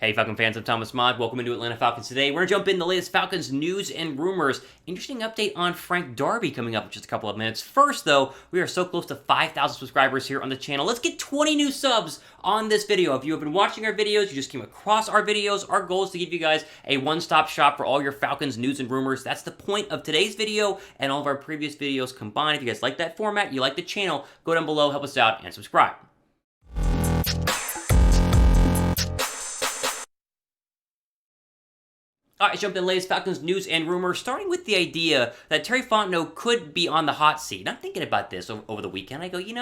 Hey Falcon fans, I'm Thomas Mott. Welcome into Atlanta Falcons today. We're going to jump into the latest Falcons news and rumors. Interesting update on Frank Darby coming up in just a couple of minutes. First though, we are so close to 5,000 subscribers here on the channel. Let's get 20 new subs on this video. If you have been watching our videos, you just came across our videos, our goal is to give you guys a one-stop shop for all your Falcons news and rumors. That's the point of today's video and all of our previous videos combined. If you guys like that format, you like the channel, go down below, help us out, and subscribe. All right, let's jump in the latest Falcons news and rumors, starting with the idea that Terry Fontenot could be on the hot seat. And I'm thinking about this over the weekend. I go, you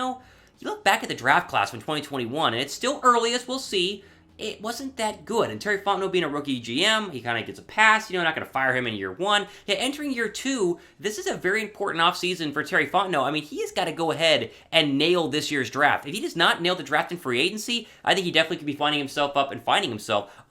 look back at the draft class from 2021, and it's still early, as we'll see. It wasn't that good. And Terry Fontenot being a rookie GM, he kind of gets a pass. Not going to fire him in year one. Yet entering year two, this is a very important offseason for Terry Fontenot. I mean, he has got to go ahead and nail this year's draft. If he does not nail the draft in free agency, I think he definitely could be finding himself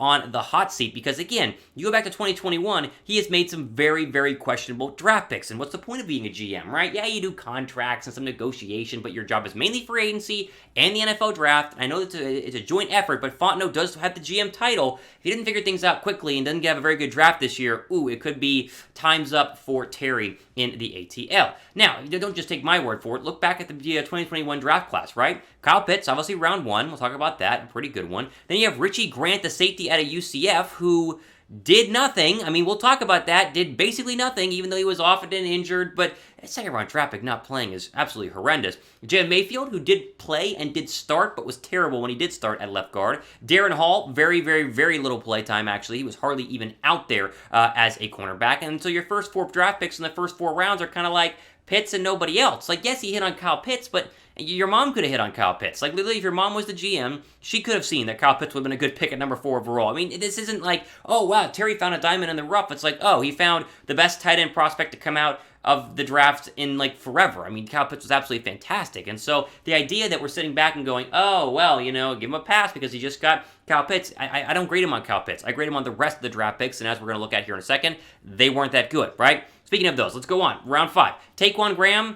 on the hot seat. Because again, you go back to 2021, he has made some very, very questionable draft picks. And what's the point of being a GM, right? Yeah, you do contracts and some negotiation, but your job is mainly free agency and the NFL draft. I know it's a joint effort, but Fontenot does have the GM title. If he didn't figure things out quickly and doesn't have a very good draft this year, it could be time's up for Terry in the ATL. Now, don't just take my word for it. Look back at the 2021 draft class, right? Kyle Pitts, obviously round one. We'll talk about that. A pretty good one. Then you have Richie Grant, the safety out of UCF, who did nothing. I mean, we'll talk about that. Did basically nothing, even though he was often injured. But second round draft pick not playing is absolutely horrendous. Jim Mayfield, who did play and did start, but was terrible when he did start at left guard. Darren Hall, very, very, very little play time, actually. He was hardly even out there as a cornerback. And so your first four draft picks in the first four rounds are kind of like Pitts and nobody else. Like, yes, he hit on Kyle Pitts, but your mom could have hit on Kyle Pitts. Like, literally, if your mom was the GM, she could have seen that Kyle Pitts would have been a good pick at number 4 overall. I mean, this isn't like, oh, wow, Terry found a diamond in the rough. It's like, oh, he found the best tight end prospect to come out of the draft in, like, forever. I mean, Kyle Pitts was absolutely fantastic. And so the idea that we're sitting back and going, oh, well, give him a pass because he just got Kyle Pitts, I don't grade him on Kyle Pitts. I grade him on the rest of the draft picks, and as we're going to look at here in a second, they weren't that good, right? Speaking of those, let's go on. Round 5. Taquan Graham,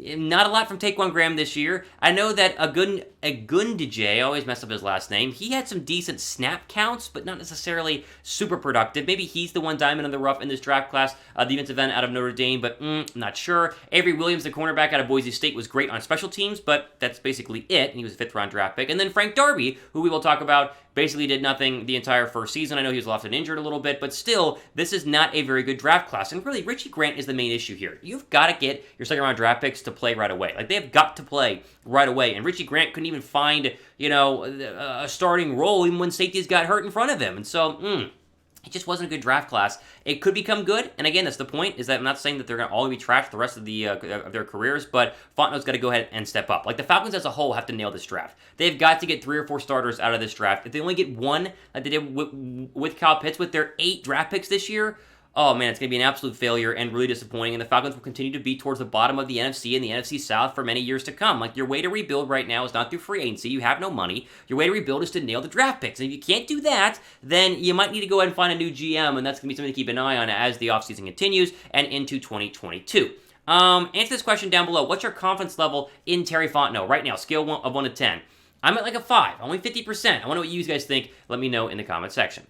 not a lot from Taquan Graham this year. I know that Agundije, I always mess up his last name, he had some decent snap counts, but not necessarily super productive. Maybe he's the one diamond in the rough in this draft class, defensive end out of Notre Dame, but not sure. Avery Williams, the cornerback out of Boise State, was great on special teams, but that's basically it, and he was a 5th round draft pick. And then Frank Darby, who we will talk about, basically did nothing the entire first season. I know he was often injured a little bit, but still, this is not a very good draft class. And really, Richie Grant is the main issue here. You've got to get your second round draft picks to play right away. Like, they have got to play right away. And Richie Grant couldn't even find, a starting role even when safeties got hurt in front of him. And so, it just wasn't a good draft class. It could become good, and again, that's the point, is that I'm not saying that they're going to all be trashed the rest of their careers, but Fontenot's got to go ahead and step up. Like, the Falcons as a whole have to nail this draft. They've got to get 3 or 4 starters out of this draft. If they only get one, like they did with Kyle Pitts, with their 8 draft picks this year, oh man, it's going to be an absolute failure and really disappointing, and the Falcons will continue to be towards the bottom of the NFC and the NFC South for many years to come. Like, your way to rebuild right now is not through free agency. You have no money. Your way to rebuild is to nail the draft picks, and if you can't do that, then you might need to go ahead and find a new GM, and that's going to be something to keep an eye on as the offseason continues and into 2022. Answer this question down below. What's your confidence level in Terry Fontenot right now, scale of 1 to 10? I'm at like a 5, only 50%. I wonder what you guys think. Let me know in the comment section.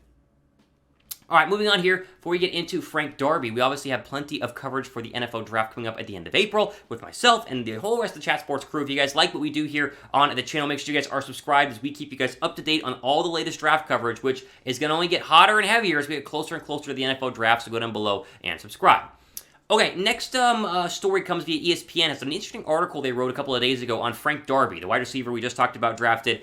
All right, moving on here, before we get into Frank Darby, we obviously have plenty of coverage for the NFL Draft coming up at the end of April with myself and the whole rest of the Chat Sports crew. If you guys like what we do here on the channel, make sure you guys are subscribed as we keep you guys up to date on all the latest draft coverage, which is going to only get hotter and heavier as we get closer and closer to the NFL Draft, so go down below and subscribe. Okay, next story comes via ESPN. It's an interesting article they wrote a couple of days ago on Frank Darby, the wide receiver we just talked about, drafted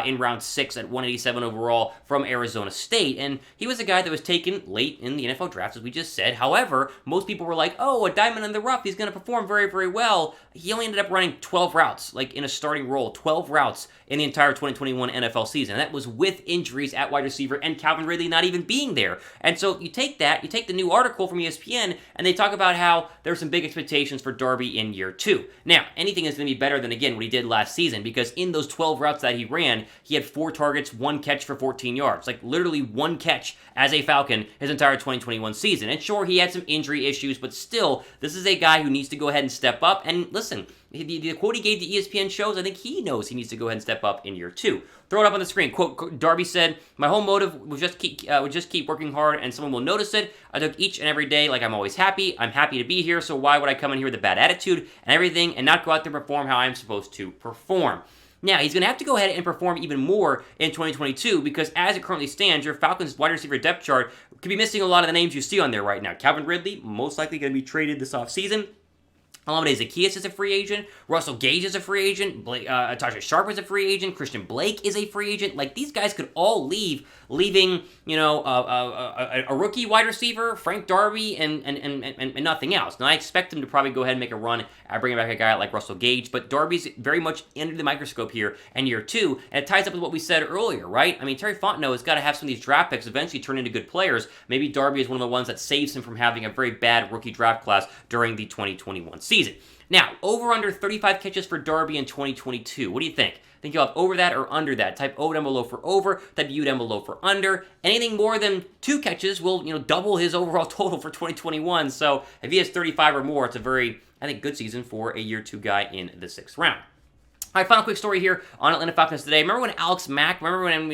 in round 6 at 187 overall from Arizona State. And he was a guy that was taken late in the NFL draft, as we just said. However, most people were like, oh, a diamond in the rough, he's going to perform very, very well. He only ended up running 12 routes, like in a starting role, 12 routes in the entire 2021 NFL season. And that was with injuries at wide receiver and Calvin Ridley not even being there. And so you take the new article from ESPN, and they talk about how there are some big expectations for Darby in year 2. Now, anything is going to be better than, again, what he did last season, because in those 12 routes that he ran, he had 4 targets, 1 catch for 14 yards. Like, literally 1 catch as a Falcon his entire 2021 season. And sure, he had some injury issues, but still, this is a guy who needs to go ahead and step up. And listen, The quote he gave to ESPN shows, I think he knows he needs to go ahead and step up in year 2. Throw it up on the screen. Quote, Darby said, "My whole motive was just keep working hard and someone will notice it. I took each and every day like I'm always happy. I'm happy to be here, so why would I come in here with a bad attitude and everything and not go out there and perform how I'm supposed to perform?" Now, he's going to have to go ahead and perform even more in 2022 because as it currently stands, your Falcons wide receiver depth chart could be missing a lot of the names you see on there right now. Calvin Ridley, most likely going to be traded this offseason. Olamide Zaccheaus is a free agent. Russell Gage is a free agent. Taja Sharp is a free agent. Christian Blake is a free agent. Like, these guys could all leaving, a rookie wide receiver, Frank Darby, and nothing else. Now, I expect him to probably go ahead and make a run at bringing back a guy like Russell Gage, but Darby's very much under the microscope here in year 2, and it ties up with what we said earlier, right? I mean, Terry Fontenot has got to have some of these draft picks eventually turn into good players. Maybe Darby is one of the ones that saves him from having a very bad rookie draft class during the 2021 season. Now, over under 35 catches for Darby in 2022. What do you think? Think you'll have over that or under that? Type O down below for over, type U down below for under. Anything more than 2 catches will, double his overall total for 2021. So if he has 35 or more, it's a very, I think, good season for a year 2 guy in the 6th round. All right, final quick story here on Atlanta Falcons today. Remember when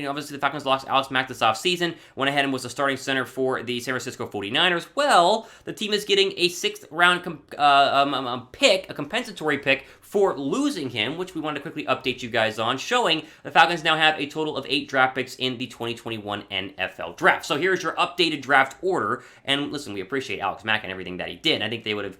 obviously the Falcons lost Alex Mack this offseason, went ahead and was the starting center for the San Francisco 49ers? Well, the team is getting a 6th round pick, a compensatory pick, for losing him, which we wanted to quickly update you guys on, showing the Falcons now have a total of 8 draft picks in the 2021 NFL Draft. So here's your updated draft order, and listen, we appreciate Alex Mack and everything that he did. I think they would have,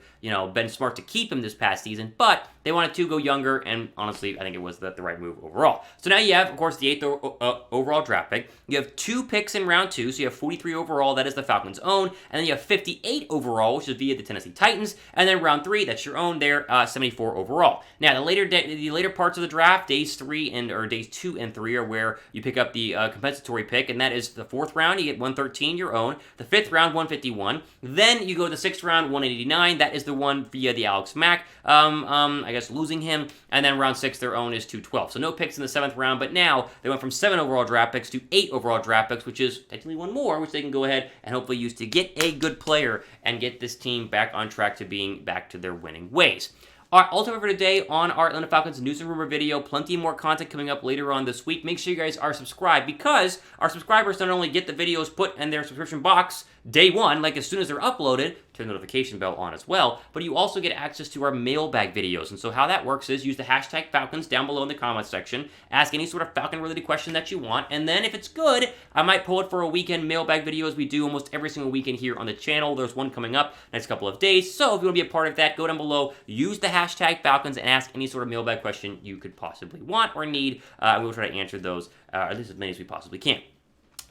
been smart to keep him this past season, but they wanted to go younger, and honestly, I think it was the right move overall. So now you have, of course, the 8th overall draft pick. You have 2 picks in round 2, so you have 43 overall, that is the Falcons' own, and then you have 58 overall, which is via the Tennessee Titans, and then round 3, that's your own there, 74 overall. Now, the later parts of the draft, days 2 and 3, are where you pick up the compensatory pick, and that is the 4th round, you get 113, your own, the 5th round, 151, then you go to the 6th round, 189, that is the one via the Alex Mack, I guess losing him, and then round 6, their own is 212. So no picks in the 7th round, but now they went from 7 overall draft picks to 8 overall draft picks, which is technically one more, which they can go ahead and hopefully use to get a good player and get this team back on track to being back to their winning ways. All right, ultimate for today on our Atlanta Falcons news and rumor video. Plenty more content coming up later on this week. Make sure you guys are subscribed because our subscribers not only get the videos put in their subscription box day 1, like as soon as they're uploaded, turn the notification bell on as well, but you also get access to our mailbag videos. And so how that works is use the hashtag Falcons down below in the comments section, ask any sort of Falcon-related question that you want, and then if it's good, I might pull it for a weekend mailbag video as we do almost every single weekend here on the channel. There's one coming up next couple of days, so if you want to be a part of that, go down below, use the hashtag Falcons, and ask any sort of mailbag question you could possibly want or need. We will try to answer those, at least as many as we possibly can.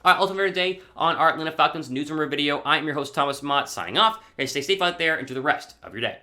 All right, ultimate today on our Atlanta Falcons news and rumor video. I am your host, Thomas Mott, signing off. Guys, stay safe out there. Enjoy the rest of your day.